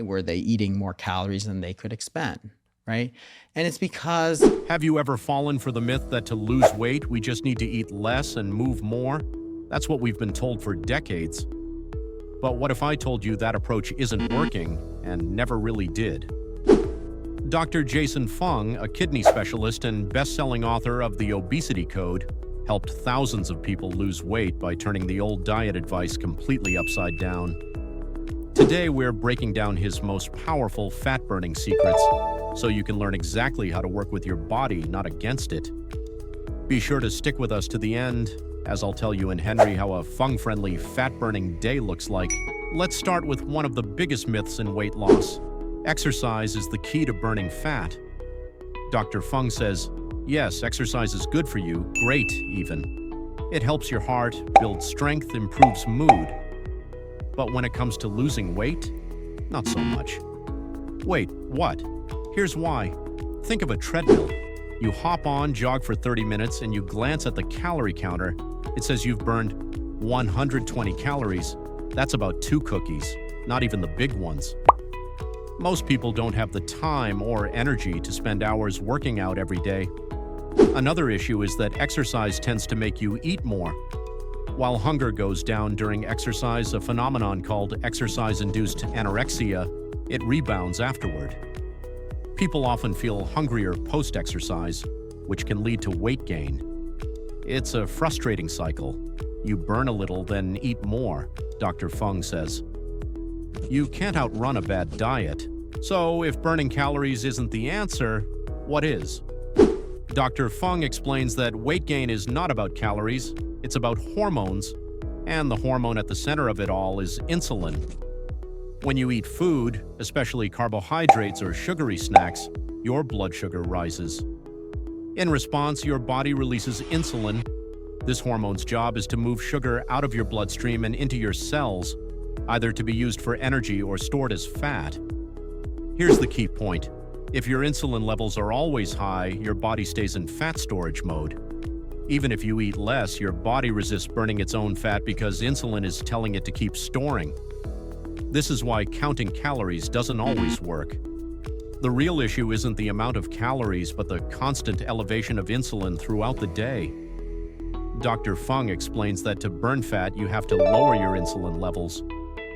Were they eating more calories than they could expend, right? And it's because Have you ever fallen for the myth that to lose weight, we just need to eat less and move more? That's what we've been told for decades. But what if I told you that approach isn't working and never really did? Dr. Jason Fung, a kidney specialist and best-selling author of The Obesity Code, helped thousands of people lose weight by turning the old diet advice completely upside down. Today, we're breaking down his most powerful fat-burning secrets so you can learn exactly how to work with your body, not against it. Be sure to stick with us to the end, as I'll tell you and Henry how a Fung-friendly fat-burning day looks like. Let's start with one of the biggest myths in weight loss. Exercise is the key to burning fat. Dr. Fung says, yes, exercise is good for you, great even. It helps your heart, builds strength, improves mood. But when it comes to losing weight, not so much. Wait, what? Here's why. Think of a treadmill. You hop on, jog for 30 minutes, and you glance at the calorie counter. It says you've burned 120 calories. That's about 2 cookies, not even the big ones. Most people don't have the time or energy to spend hours working out every day. Another issue is that exercise tends to make you eat more. While hunger goes down during exercise, a phenomenon called exercise-induced anorexia, it rebounds afterward. People often feel hungrier post-exercise, which can lead to weight gain. It's a frustrating cycle. You burn a little, then eat more, Dr. Fung says. You can't outrun a bad diet. So if burning calories isn't the answer, what is? Dr. Fung explains that weight gain is not about calories, it's about hormones, and the hormone at the center of it all is insulin. When you eat food, especially carbohydrates or sugary snacks, your blood sugar rises. In response, your body releases insulin. This hormone's job is to move sugar out of your bloodstream and into your cells, either to be used for energy or stored as fat. Here's the key point. If your insulin levels are always high, your body stays in fat storage mode. Even if you eat less, your body resists burning its own fat because insulin is telling it to keep storing. This is why counting calories doesn't always work. The real issue isn't the amount of calories, but the constant elevation of insulin throughout the day. Dr. Fung explains that to burn fat, you have to lower your insulin levels.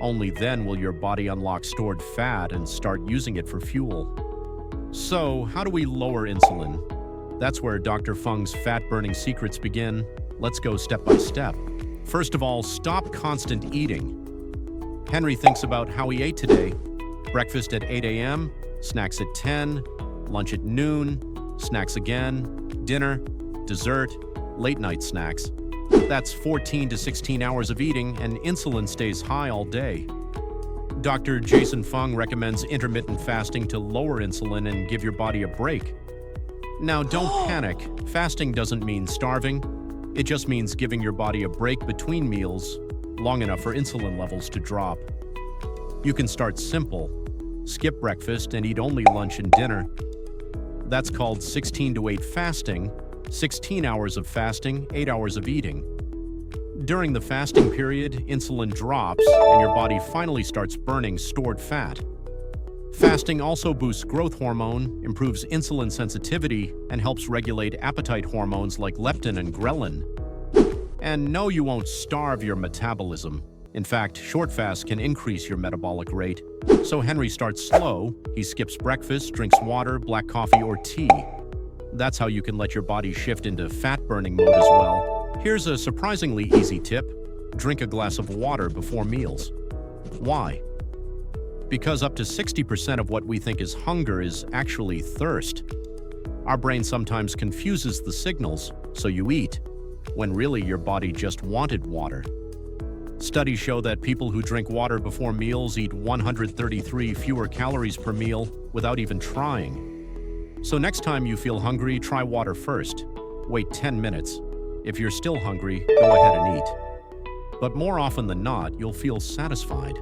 Only then will your body unlock stored fat and start using it for fuel. So, how do we lower insulin? That's where Dr. Fung's fat-burning secrets begin. Let's go step by step. First of all, stop constant eating. Henry thinks about how he ate today. Breakfast at 8 a.m., snacks at 10, lunch at noon, snacks again, dinner, dessert, late-night snacks. That's 14 to 16 hours of eating, and insulin stays high all day. Dr. Jason Fung recommends intermittent fasting to lower insulin and give your body a break. Now, don't panic. Fasting doesn't mean starving. It just means giving your body a break between meals, long enough for insulin levels to drop. You can start simple. Skip breakfast and eat only lunch and dinner. That's called 16 to 8 fasting, 16 hours of fasting, 8 hours of eating. During the fasting period, insulin drops and your body finally starts burning stored fat. Fasting also boosts growth hormone, improves insulin sensitivity, and helps regulate appetite hormones like leptin and ghrelin. And no, you won't starve your metabolism. In fact, short fasts can increase your metabolic rate. So Henry starts slow. He skips breakfast, drinks water, black coffee, or tea. That's how you can let your body shift into fat-burning mode as well. Here's a surprisingly easy tip. Drink a glass of water before meals. Why? Because up to 60% of what we think is hunger is actually thirst. Our brain sometimes confuses the signals, so you eat, when really your body just wanted water. Studies show that people who drink water before meals eat 133 fewer calories per meal without even trying. So next time you feel hungry, try water first. Wait 10 minutes. If you're still hungry, go ahead and eat. But more often than not, you'll feel satisfied.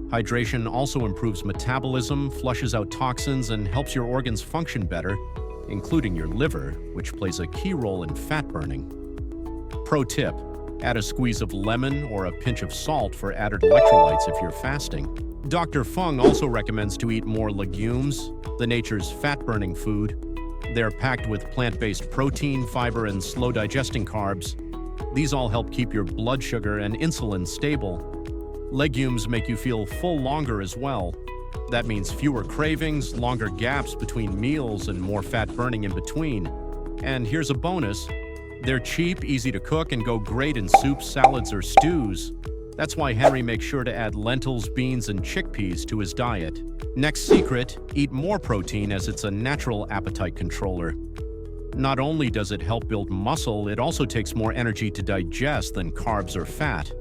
Hydration also improves metabolism, flushes out toxins, and helps your organs function better, including your liver, which plays a key role in fat burning. Pro tip: add a squeeze of lemon or a pinch of salt for added electrolytes if you're fasting. Dr. Fung also recommends to eat more legumes, the nature's fat-burning food. They're packed with plant-based protein, fiber, and slow-digesting carbs. These all help keep your blood sugar and insulin stable. Legumes make you feel full longer as well. That means fewer cravings, longer gaps between meals, and more fat burning in between. And here's a bonus. They're cheap, easy to cook, and go great in soups, salads, or stews. That's why Henry makes sure to add lentils, beans, and chickpeas to his diet. Next secret, eat more protein as it's a natural appetite controller. Not only does it help build muscle, it also takes more energy to digest than carbs or fat.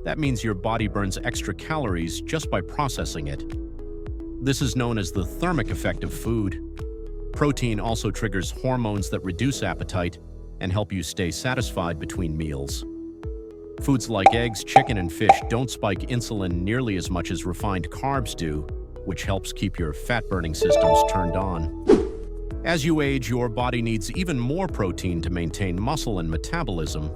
That means your body burns extra calories just by processing it. This is known as the thermic effect of food. Protein also triggers hormones that reduce appetite and help you stay satisfied between meals. Foods like eggs, chicken, and fish don't spike insulin nearly as much as refined carbs do, which helps keep your fat-burning systems turned on. As you age, your body needs even more protein to maintain muscle and metabolism.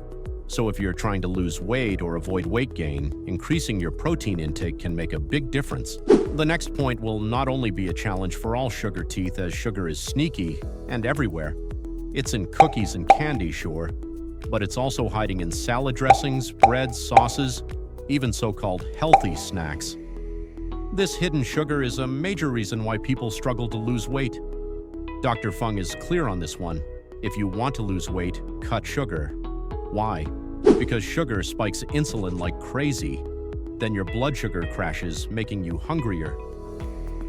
So if you're trying to lose weight or avoid weight gain, increasing your protein intake can make a big difference. The next point will not only be a challenge for all sugar teeth, as sugar is sneaky and everywhere. It's in cookies and candy, sure, but it's also hiding in salad dressings, breads, sauces, even so-called healthy snacks. This hidden sugar is a major reason why people struggle to lose weight. Dr. Fung is clear on this one. If you want to lose weight, cut sugar. Why? Because sugar spikes insulin like crazy. Then your blood sugar crashes, making you hungrier.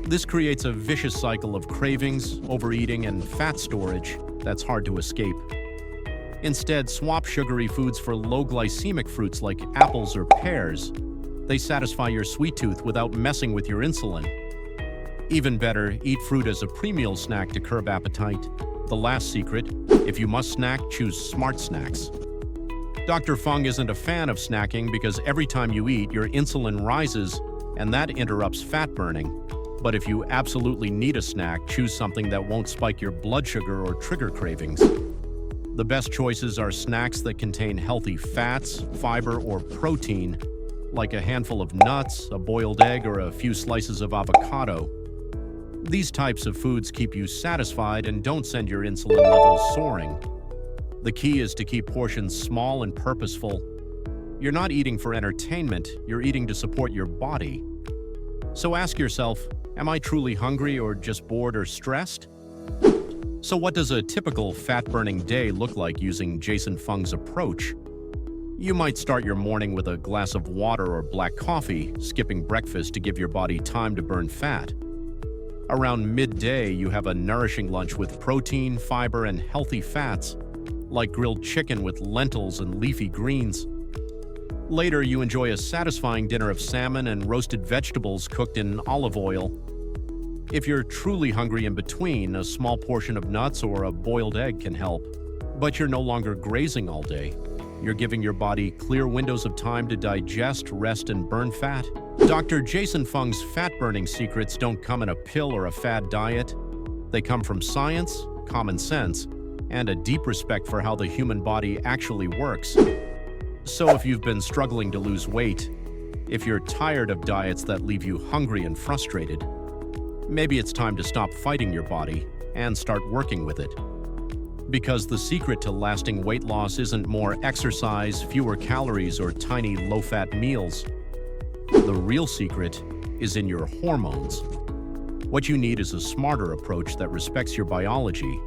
This creates a vicious cycle of cravings, overeating, and fat storage that's hard to escape. Instead, swap sugary foods for low glycemic fruits like apples or pears. They satisfy your sweet tooth without messing with your insulin. Even better, eat fruit as a pre-meal snack to curb appetite. The last secret, if you must snack, choose smart snacks. Dr. Fung isn't a fan of snacking because every time you eat, your insulin rises, and that interrupts fat burning. But if you absolutely need a snack, choose something that won't spike your blood sugar or trigger cravings. The best choices are snacks that contain healthy fats, fiber, or protein, like a handful of nuts, a boiled egg, or a few slices of avocado. These types of foods keep you satisfied and don't send your insulin levels soaring. The key is to keep portions small and purposeful. You're not eating for entertainment, you're eating to support your body. So ask yourself, am I truly hungry or just bored or stressed? So what does a typical fat-burning day look like using Jason Fung's approach? You might start your morning with a glass of water or black coffee, skipping breakfast to give your body time to burn fat. Around midday, you have a nourishing lunch with protein, fiber, and healthy fats, like grilled chicken with lentils and leafy greens. Later, you enjoy a satisfying dinner of salmon and roasted vegetables cooked in olive oil. If you're truly hungry in between, a small portion of nuts or a boiled egg can help. But you're no longer grazing all day. You're giving your body clear windows of time to digest, rest, and burn fat. Dr. Jason Fung's fat-burning secrets don't come in a pill or a fad diet. They come from science, common sense, and a deep respect for how the human body actually works. So if you've been struggling to lose weight, if you're tired of diets that leave you hungry and frustrated, maybe it's time to stop fighting your body and start working with it. Because the secret to lasting weight loss isn't more exercise, fewer calories, or tiny low-fat meals. The real secret is in your hormones. What you need is a smarter approach that respects your biology.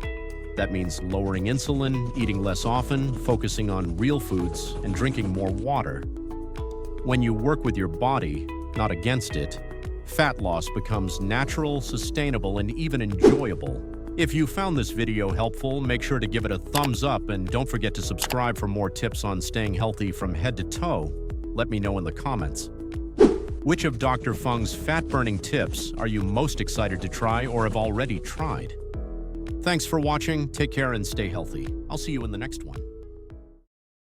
That means lowering insulin, eating less often, focusing on real foods, and drinking more water. When you work with your body, not against it, fat loss becomes natural, sustainable, and even enjoyable. If you found this video helpful, make sure to give it a thumbs up and don't forget to subscribe for more tips on staying healthy from head to toe. Let me know in the comments. Which of Dr. Fung's fat-burning tips are you most excited to try or have already tried? Thanks for watching, take care, and stay healthy. I'll see you in the next one.